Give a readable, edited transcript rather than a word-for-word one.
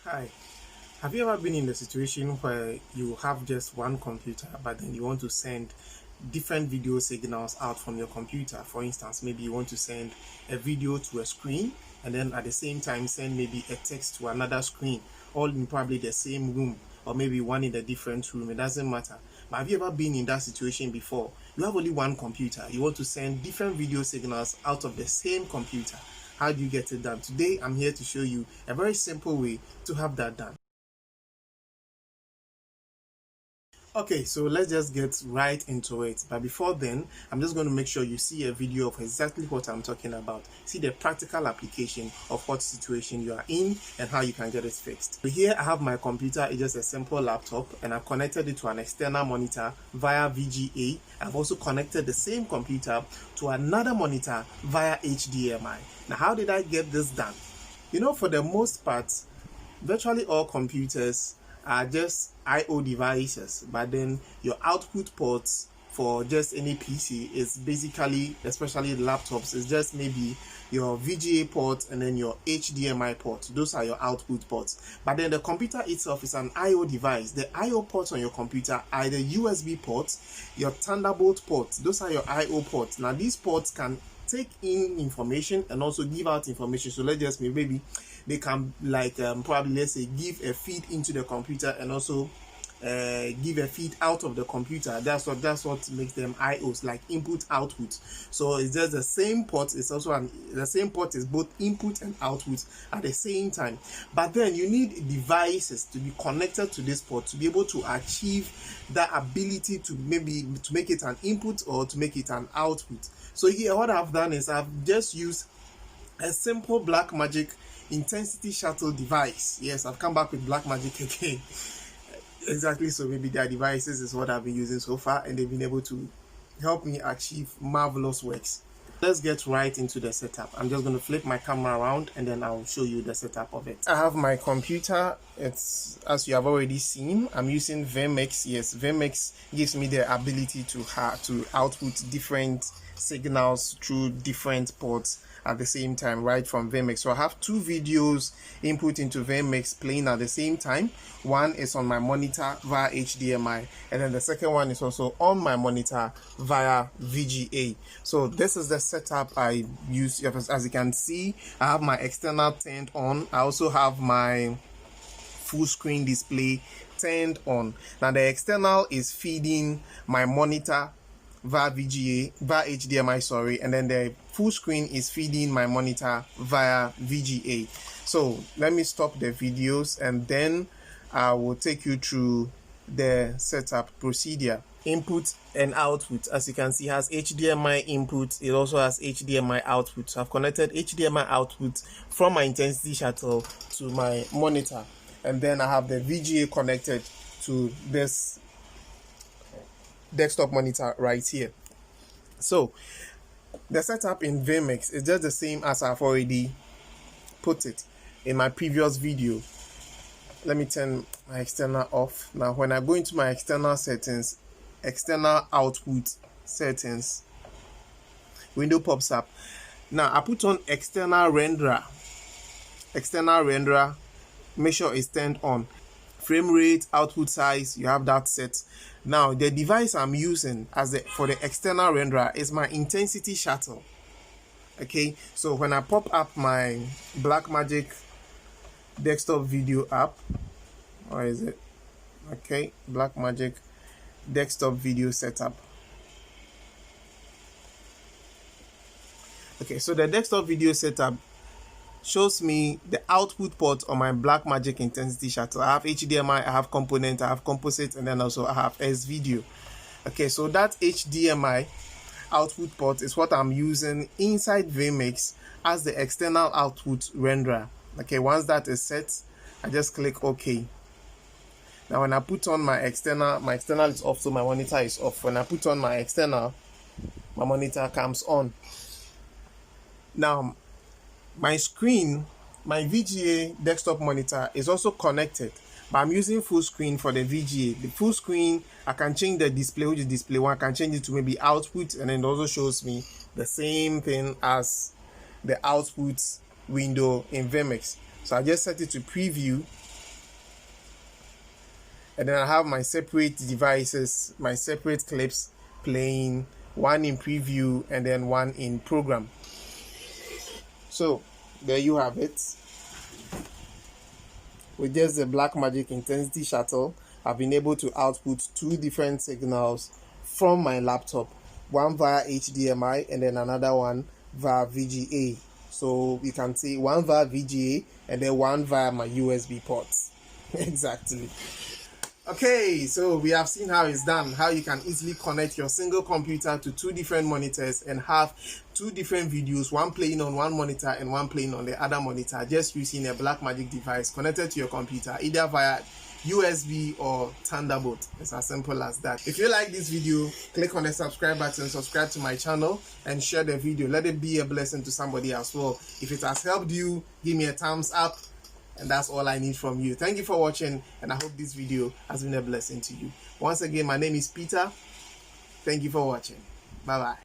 Hi, have you ever been in a situation where you have just one computer but then you want to send different video signals out from your computer? For instance, maybe you want to send a video to a screen and then at the same time send maybe a text to another screen, all in probably the same room or maybe one in a different room. It doesn't matter. But have you ever been in that situation before? You have only one computer. You want to send different video signals out of the same computer. How do you get it done? Today, I'm here to show you a very simple way to have that done. Okay, so let's just get right into it. But before then, I'm just going to make sure you see a video of exactly what I'm talking about. See the practical application of what situation you are in and how you can get it fixed. So here I have my computer. It's just a simple laptop and I've connected it to an external monitor via VGA. I've also connected the same computer to another monitor via HDMI. Now, how did I get this done? You know, for the most part, virtually all computers are just I/O devices, but then your output ports for just any PC is basically, especially laptops, is just maybe your VGA port and then your HDMI port. Those are your output ports. But then the computer itself is an I/O device. The I/O ports on your computer are the USB ports, your Thunderbolt ports. Those are your I/O ports. Now these ports can take in information and also give out information. So let's just maybe they can probably, let's say, give a feed into the computer and also give a feed out of the computer. That's what makes them IOs, like input output. So it's just the same port. It's also the same port is both input and output at the same time. But then you need devices to be connected to this port to be able to achieve that ability to make it an input or to make it an output. So here what I've done is I've just used a simple Blackmagic Intensity Shuttle device. Yes, I've come back with Blackmagic again. Exactly, so maybe their devices is what I've been using so far and they've been able to help me achieve marvelous works. Let's get right into the setup. I'm just going to flip my camera around and then I'll show you the setup of it. I have my computer. It's, as you have already seen, I'm using vMix. Yes, vMix gives me the ability to output different signals through different ports at the same time, right from vMix. So I have two videos input into vMix playing at the same time. One is on my monitor via HDMI and then the second one is also on my monitor via VGA. So this is the setup I use. As you can see, I have my external turned on. I also have my full screen display turned on. Now the external is feeding my monitor via HDMI, sorry, and then the full screen is feeding my monitor via VGA. So let me stop the videos and then I will take you through the setup procedure. Input and output, as you can see, has HDMI input. It also has HDMI output. So I've connected HDMI output from my Intensity Shuttle to my monitor, and then I have the VGA connected to this desktop monitor right here. So the setup in vMix is just the same as I've already put it in my previous video. Let me turn my external off. Now when I go into my external settings, external output settings window pops up. Now I put on external renderer. Make sure it's turned on. Frame rate, output size, you have that set. Now the device I'm using for the external renderer is my Intensity Shuttle. Okay, so when I pop up my Blackmagic desktop video app, or is it? Okay, Blackmagic desktop video setup. Okay, so the desktop video setup shows me the output port on my Blackmagic Intensity Shuttle. I have HDMI, I have component, I have composite, and then also I have S-Video. Okay, so that HDMI output port is what I'm using inside vMix as the external output renderer. Okay, once that is set, I just click OK. Now when I put on my external is off, so my monitor is off. When I put on my external, my monitor comes on. Now my screen, my VGA desktop monitor is also connected, but I'm using full screen for the VGA. The full screen, I can change the display, which is display 1. I can change it to maybe output, and then it also shows me the same thing as the output window in vMix. So I just set it to preview and then I have my separate devices, my separate clips playing, one in preview and then one in program. So there you have it. With just the Blackmagic Intensity Shuttle, I've been able to output 2 different signals from my laptop, one via HDMI and then another one via VGA. So you can see one via VGA and then one via my USB ports. Exactly. Okay, so we have seen how it's done, how you can easily connect your single computer to 2 different monitors and have 2 different videos, one playing on one monitor and one playing on the other monitor, just using a Blackmagic device connected to your computer, either via USB or Thunderbolt. It's as simple as that. If you like this video, click on the subscribe button, subscribe to my channel, and share the video. Let it be a blessing to somebody as well. If it has helped you, give me a thumbs up. And that's all I need from you. Thank you for watching, and I hope this video has been a blessing to you. Once again, my name is Peter. Thank you for watching. Bye-bye.